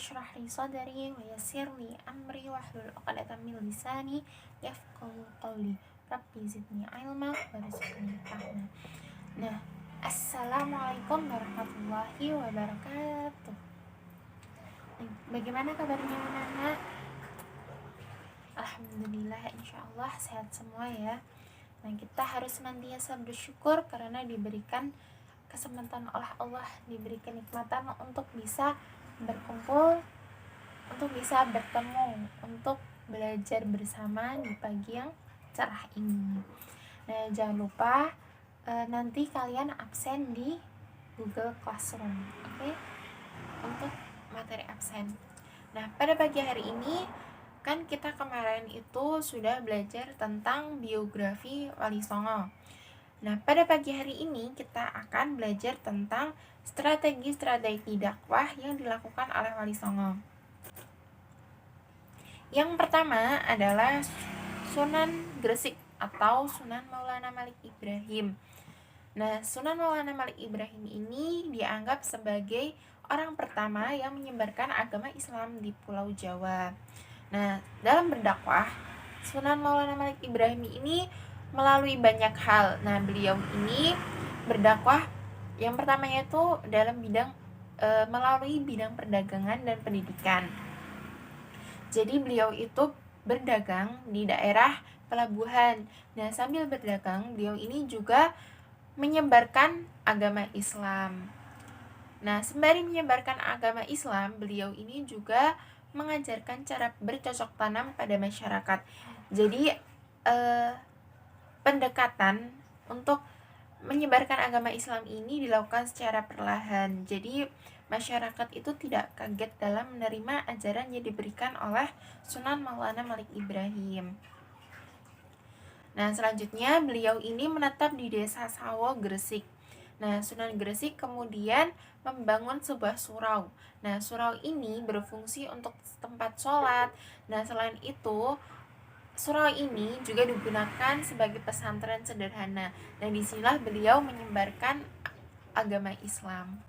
ishrah li sadri wa yassir li amri wahlul 'uqdatam min lisani yafqahu qawli. Rabbi zidni ilma warzuqni fahma. Nah, assalamualaikum warahmatullahi wabarakatuh. Bagaimana kabarnya anak-anak? Alhamdulillah, insyaallah sehat semua ya. Nah, kita harus senantiasa bersyukur karena diberikan kesempatan oleh Allah, diberi kenikmatan untuk bisa berkumpul, untuk bisa bertemu, untuk belajar bersama di pagi yang cerah ini. Nah, jangan lupa nanti kalian absen di Google Classroom, oke? Untuk materi absen. Nah, pada pagi hari ini kan kita kemarin itu sudah belajar tentang biografi Wali Songo. Nah, pada pagi hari ini kita akan belajar tentang strategi-strategi dakwah yang dilakukan oleh Wali Songo. Yang pertama adalah Sunan Gresik atau Sunan Maulana Malik Ibrahim. Nah, Sunan Maulana Malik Ibrahim ini dianggap sebagai orang pertama yang menyebarkan agama Islam di Pulau Jawa. Nah, dalam berdakwah, Sunan Maulana Malik Ibrahim ini melalui banyak hal. Nah, beliau ini berdakwah yang pertamanya itu dalam bidang melalui bidang perdagangan dan pendidikan. Jadi beliau itu berdagang di daerah pelabuhan. Nah, sambil berdagang, beliau ini juga menyebarkan agama Islam. Nah, sembari menyebarkan agama Islam, beliau ini juga mengajarkan cara bercocok tanam pada masyarakat. Jadi pendekatan untuk menyebarkan agama Islam ini dilakukan secara perlahan. Jadi masyarakat itu tidak kaget dalam menerima ajaran yang diberikan oleh Sunan Maulana Malik Ibrahim. Nah, selanjutnya beliau ini menetap di Desa Sawo, Gresik. Nah, Sunan Gresik kemudian membangun sebuah surau. Nah, surau ini berfungsi untuk tempat sholat. Nah, selain itu, surau ini juga digunakan sebagai pesantren sederhana. Dan disinilah beliau menyebarkan agama Islam.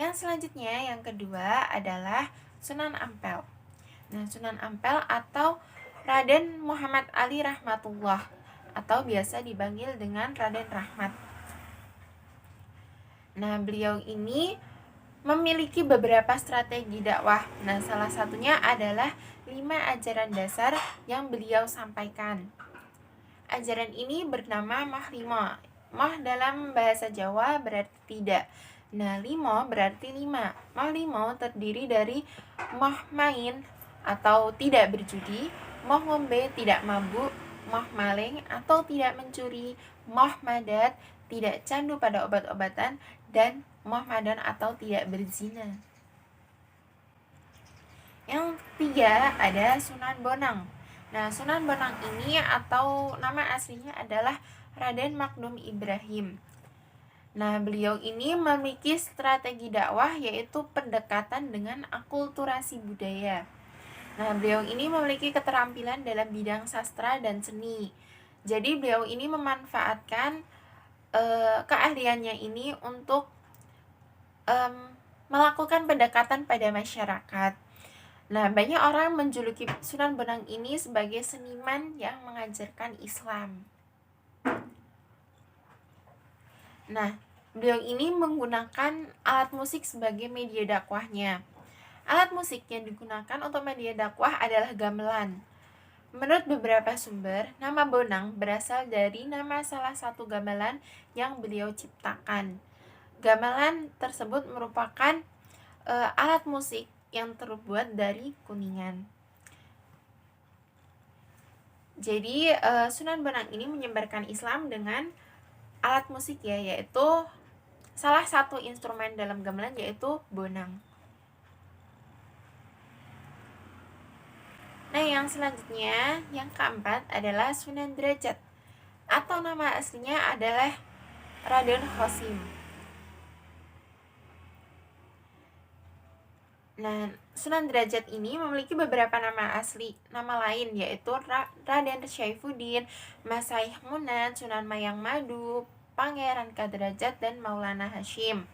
Yang selanjutnya, yang kedua adalah Sunan Ampel. Nah, Sunan Ampel atau Raden Muhammad Ali Rahmatullah atau biasa dipanggil dengan Raden Rahmat. Nah, beliau ini memiliki beberapa strategi dakwah. Nah, salah satunya adalah 5 ajaran dasar yang beliau sampaikan. Ajaran ini bernama Mah Limo. Mah dalam bahasa Jawa berarti tidak. Nah, limo berarti 5. Mah limo terdiri dari mah main atau tidak berjudi, mah ngombe tidak mabuk, mah maling atau tidak mencuri, mah madat tidak candu pada obat-obatan, dan mah madan atau tidak berzina. Yang ketiga ada Sunan Bonang. Nah, Sunan Bonang ini atau nama aslinya adalah Raden Makdum Ibrahim. Nah, beliau ini memiliki strategi dakwah yaitu pendekatan dengan akulturasi budaya. Nah, beliau ini memiliki keterampilan dalam bidang sastra dan seni. Jadi beliau ini memanfaatkan keahliannya ini untuk melakukan pendekatan pada masyarakat. Nah, banyak orang menjuluki Sunan Bonang ini sebagai seniman yang mengajarkan Islam. Nah, beliau ini menggunakan alat musik sebagai media dakwahnya. Alat musik yang digunakan untuk media dakwah adalah gamelan. Menurut beberapa sumber, nama Bonang berasal dari nama salah satu gamelan yang beliau ciptakan. Gamelan tersebut merupakan alat musik yang terbuat dari kuningan. Jadi Sunan Bonang ini menyebarkan Islam dengan alat musik ya, yaitu salah satu instrumen dalam gamelan yaitu bonang. Nah, yang selanjutnya, yang keempat adalah Sunan Derajat atau nama aslinya adalah Raden Hosim. Nah, Sunan Derajat ini memiliki beberapa nama lain yaitu Raden Syaifuddin, Mas Saih Munad, Sunan Mayang Madu, Pangeran Kaderajat, dan Maulana Hashim.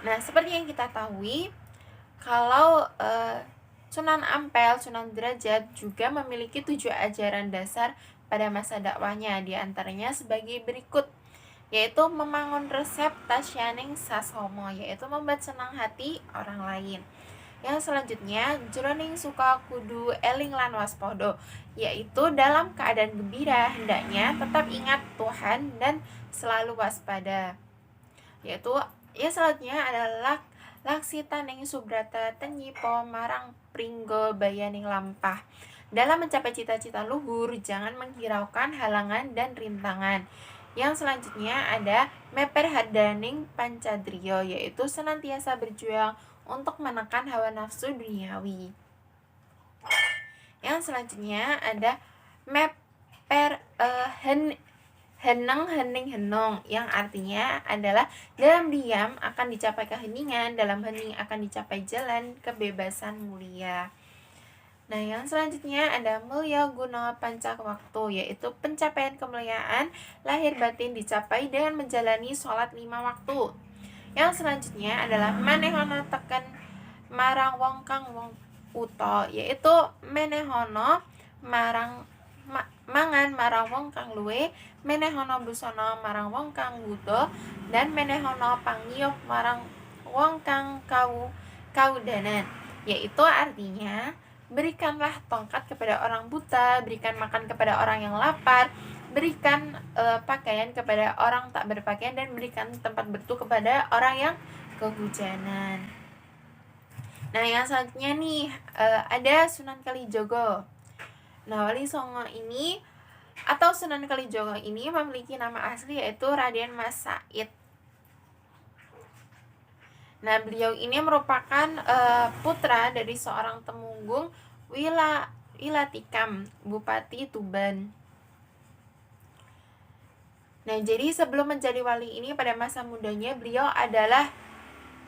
Nah, seperti yang kita tahu, kalau Sunan Ampel, Sunan Derajat juga memiliki 7 ajaran dasar pada masa dakwahnya, diantaranya sebagai berikut, yaitu membangun resep tasyaning sasomo, yaitu membuat senang hati orang lain. Yang selanjutnya, jroning suka kudu eling lan waspodo, yaitu dalam keadaan gembira hendaknya tetap ingat Tuhan dan selalu waspada. Yaitu yang selanjutnya adalah laksitaning subrata tenyipo marang pringgo bayaning lampah. Dalam mencapai cita-cita luhur, jangan menghiraukan halangan dan rintangan. Yang selanjutnya ada meper hardaning pancadriyo, yaitu senantiasa berjuang untuk menekan hawa nafsu duniawi. Yang selanjutnya ada meper heneng hening henong, yang artinya adalah dalam diam akan dicapai keheningan, dalam hening akan dicapai jalan kebebasan mulia. Nah, yang selanjutnya ada mulya guna pancak waktu, yaitu pencapaian kemuliaan lahir batin dicapai dengan menjalani sholat 5 waktu. Yang selanjutnya adalah manehono teken marang wong kang wong uto, yaitu menehono mangan marang wong kang luwe, menehono busana marang wong kang wudo, dan menehono pangiyup marang wong kang kaudanan, yaitu artinya berikanlah tongkat kepada orang buta, berikan makan kepada orang yang lapar, berikan pakaian kepada orang tak berpakaian, dan berikan tempat berteduh kepada orang yang kehujanan. Nah, yang selanjutnya nih ada Sunan Kalijogo. Nah, Wali Songo ini atau Sunan Kalijogo ini memiliki nama asli yaitu Raden Mas Said. Nah, beliau ini merupakan putra dari seorang temunggung Wilatikam, Bupati Tuban. Nah, jadi sebelum menjadi wali ini, pada masa mudanya beliau adalah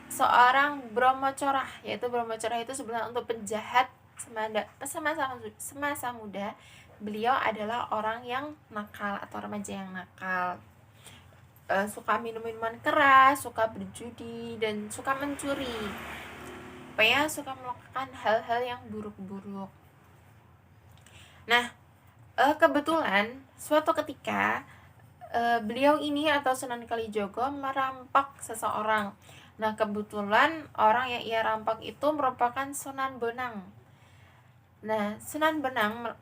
seorang Bromocorah, yaitu Bromocorah itu sebenarnya untuk penjahat semasa muda. Beliau adalah orang yang nakal atau remaja yang nakal, suka minum minuman keras, suka berjudi, dan suka mencuri. Pokoknya suka melakukan hal-hal yang buruk-buruk. Nah, kebetulan suatu ketika beliau ini atau Sunan Kalijogo merampok seseorang. Nah, kebetulan orang yang ia rampok itu merupakan Sunan Bonang. Nah, Sunan Bonang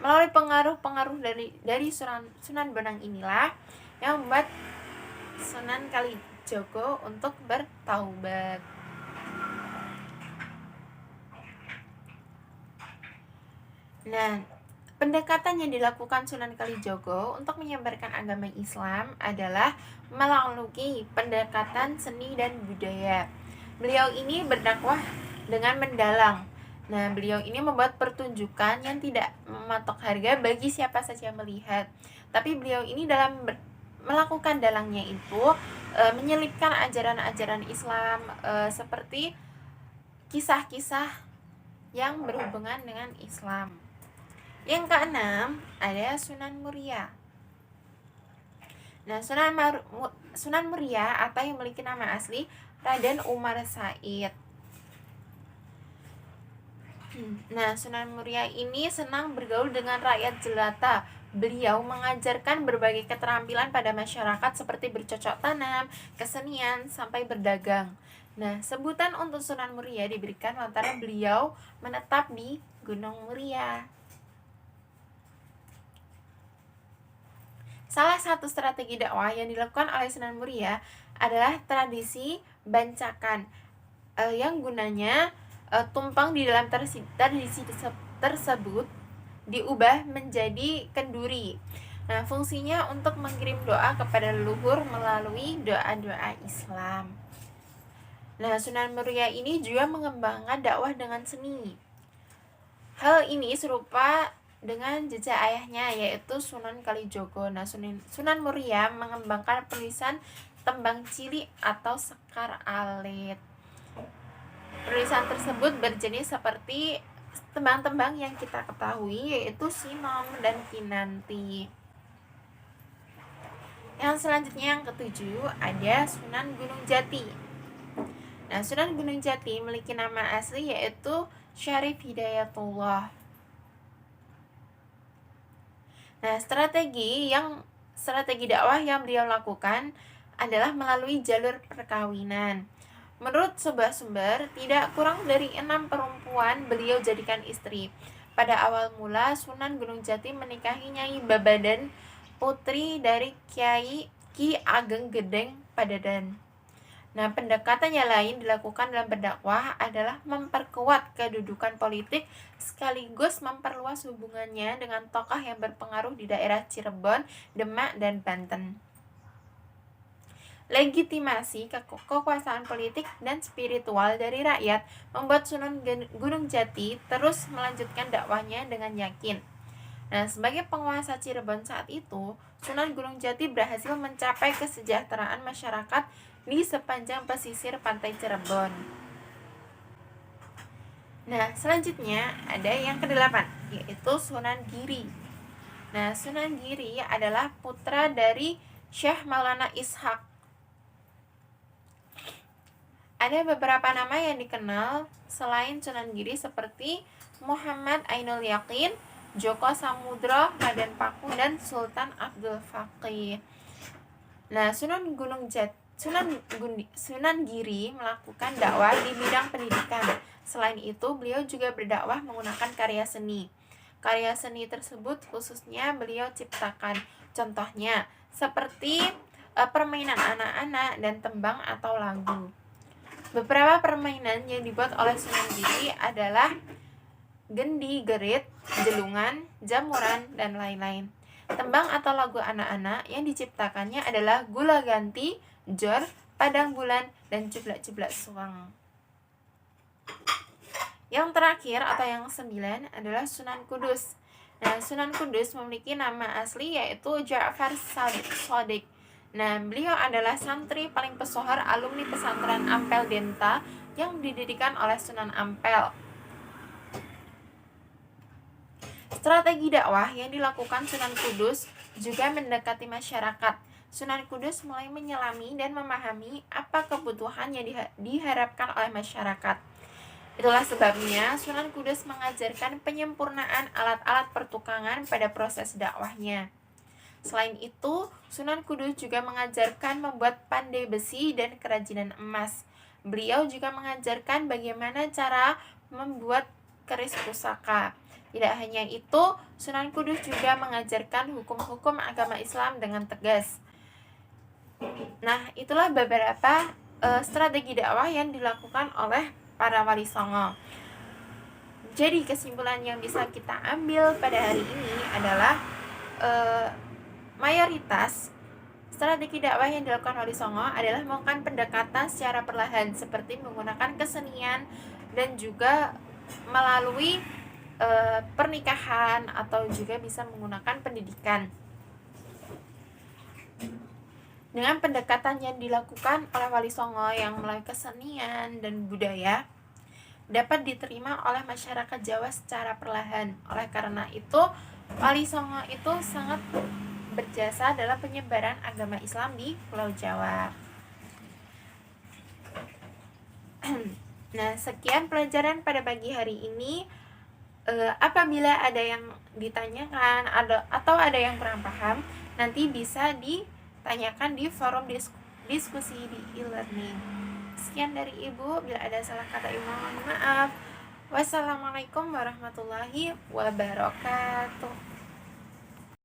melalui pengaruh dari Sunan Bonang inilah yang membuat Sunan Kalijogo untuk bertaubat. Nah, pendekatan yang dilakukan Sunan Kalijogo untuk menyebarkan agama Islam adalah melalui pendekatan seni dan budaya. Beliau ini berdakwah dengan mendalang. Nah, beliau ini membuat pertunjukan yang tidak mematok harga bagi siapa saja yang melihat. Tapi beliau ini dalam melakukan dalangnya itu menyelipkan ajaran-ajaran Islam seperti kisah-kisah yang berhubungan dengan Islam. Yang keenam ada Sunan Muria. Nah, Sunan Muria atau yang memiliki nama asli Raden Umar Said. Nah, Sunan Muria ini senang bergaul dengan rakyat jelata. Beliau mengajarkan berbagai keterampilan pada masyarakat seperti bercocok tanam, kesenian, sampai berdagang. Nah, sebutan untuk Sunan Muria diberikan lantaran beliau menetap di Gunung Muria. Salah satu strategi dakwah yang dilakukan oleh Sunan Muria adalah tradisi bancakan, yang gunanya tumpeng di dalam tradisi tersebut diubah menjadi kenduri. Nah, fungsinya untuk mengirim doa kepada leluhur melalui doa-doa Islam. Nah, Sunan Muria ini juga mengembangkan dakwah dengan seni. Hal ini serupa dengan jejak ayahnya yaitu Sunan Kalijogo. Nah, Sunan Muria mengembangkan penulisan tembang cilik atau sekar alit. Penulisan tersebut berjenis seperti tembang-tembang yang kita ketahui yaitu Sinom dan Kinanti. Yang selanjutnya yang ketujuh ada Sunan Gunung Jati. Nah, Sunan Gunung Jati memiliki nama asli yaitu Syarif Hidayatullah. Nah, strategi dakwah yang beliau lakukan adalah melalui jalur perkawinan. Menurut sebuah sumber, tidak kurang dari 6 perempuan beliau jadikan istri. Pada awal mula, Sunan Gunung Jati menikahi Nyai Babadan, putri dari Kiai Ki Ageng Gedeng Padadan. Nah, pendekatan yang lain dilakukan dalam berdakwah adalah memperkuat kedudukan politik sekaligus memperluas hubungannya dengan tokoh yang berpengaruh di daerah Cirebon, Demak, dan Banten. Legitimasi kekuasaan politik dan spiritual dari rakyat membuat Sunan Gunung Jati terus melanjutkan dakwahnya dengan yakin. Nah, sebagai penguasa Cirebon saat itu, Sunan Gunung Jati berhasil mencapai kesejahteraan masyarakat di sepanjang pesisir pantai Cirebon. Nah, selanjutnya ada yang ke-8, yaitu Sunan Giri. Nah, Sunan Giri adalah putra dari Syekh Maulana Ishaq. Ada beberapa nama yang dikenal selain Sunan Giri seperti Muhammad Ainul Yakin, Joko Samudro, Raden Paku, dan Sultan Abdul Faqih. Nah, Sunan Giri melakukan dakwah di bidang pendidikan. Selain itu, beliau juga berdakwah menggunakan karya seni. Karya seni tersebut khususnya beliau ciptakan. Contohnya, seperti permainan anak-anak dan tembang atau lagu. Beberapa permainan yang dibuat oleh Sunan Giri adalah gendi, gerit, jelungan, jamuran, dan lain-lain. Tembang atau lagu anak-anak yang diciptakannya adalah Gula Ganti, Jor, Padang Bulan, dan Jeblak-jeblak Suang. Yang terakhir atau yang 9 adalah Sunan Kudus. Nah, Sunan Kudus memiliki nama asli yaitu Ja'far Shadiq. Nah, beliau adalah santri paling pesohor alumni pesantren Ampel Denta yang didirikan oleh Sunan Ampel. Strategi dakwah yang dilakukan Sunan Kudus juga mendekati masyarakat. Sunan Kudus mulai menyelami dan memahami apa kebutuhan yang diharapkan oleh masyarakat. Itulah sebabnya Sunan Kudus mengajarkan penyempurnaan alat-alat pertukangan pada proses dakwahnya. Selain itu, Sunan Kudus juga mengajarkan membuat pandai besi dan kerajinan emas. Beliau juga mengajarkan bagaimana cara membuat keris pusaka. Tidak hanya itu, Sunan Kudus juga mengajarkan hukum-hukum agama Islam dengan tegas. Nah, itulah beberapa strategi dakwah yang dilakukan oleh para wali songo. Jadi kesimpulan yang bisa kita ambil pada hari ini adalah mayoritas strategi dakwah yang dilakukan Wali Songo adalah melakukan pendekatan secara perlahan seperti menggunakan kesenian dan juga melalui pernikahan atau juga bisa menggunakan pendidikan. Dengan pendekatan yang dilakukan oleh Wali Songo yang melalui kesenian dan budaya dapat diterima oleh masyarakat Jawa secara perlahan. Oleh karena itu, Wali Songo itu sangat berjasa dalam penyebaran agama Islam di Pulau Jawa. Nah, sekian pelajaran pada pagi hari ini. Apabila ada yang ditanyakan atau ada yang kurang paham, nanti bisa ditanyakan di forum diskusi di e-learning. Sekian dari Ibu, bila ada salah kata Ibu mohon maaf. Wassalamualaikum warahmatullahi wabarakatuh.